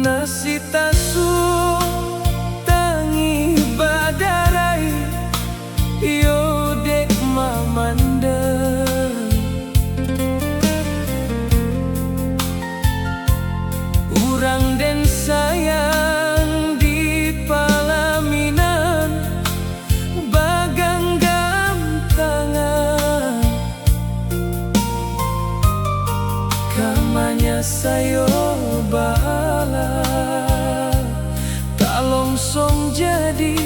Nasi tasu tangi badarai yo dek mamanda. Urang den sayang di palaminan bagang gamtangan kamanya sayo bala tak longsong jadi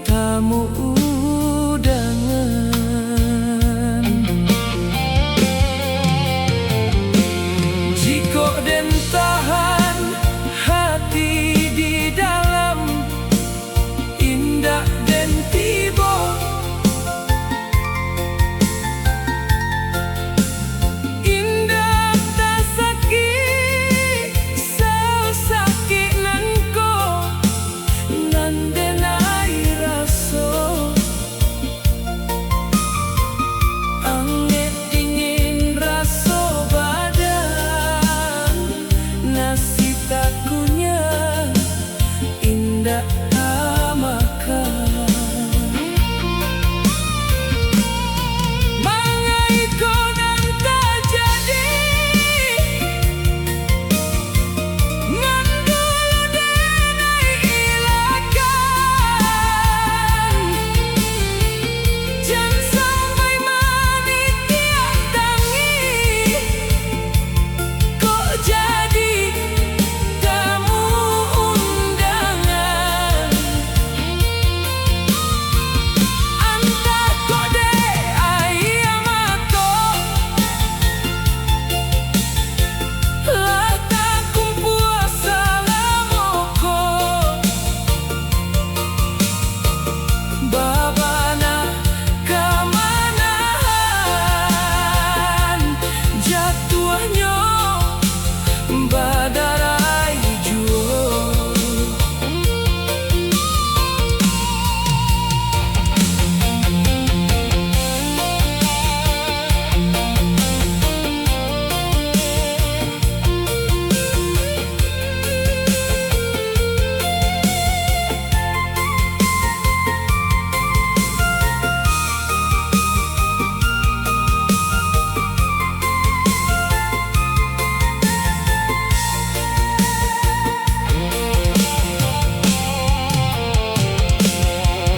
tamu undangan. Jiko den tahan hati di dalam indah den tiba indah tak sakit sesakit nanko nandenai raso angin dingin raso badan nasi takunya indah makan. Mangai konan tak jadi ngandul denai ilakan jan sampai manitia tangi kok jadi tamu undangan. Antah kode ayamato lah takum puasa lamoko babana kamanahan jatuhnya badarai juo.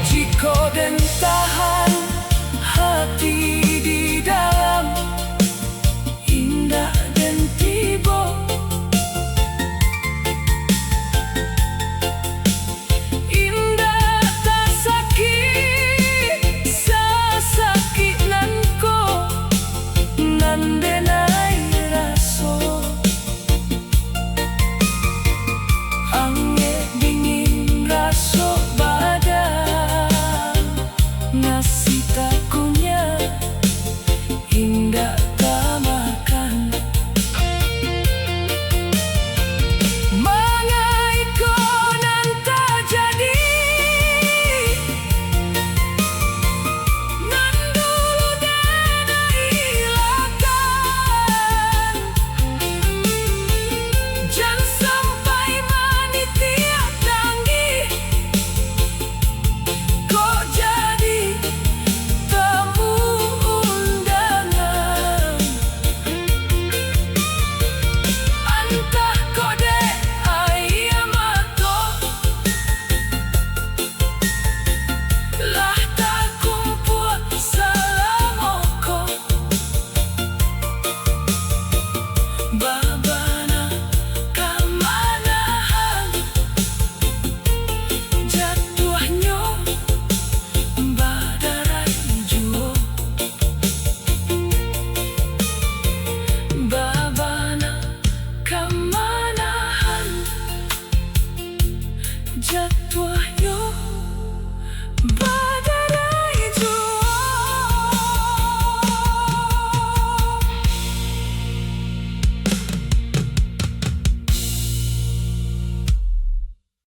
Jiko den tahan hati di dalam indah den tiba indah tak sakit sesakit nanko nandenai raso angin dingin raso badan nasi takunya indah tak makan. Mangai konan tak jadi ngandulu denai ilakan jan sampai manitia tangi kok jadi tamu undangan. Antah kode ayamato lah takum puasa lamoko babana kamanahan jatuhnya badarai juo babana kamanahan jatuh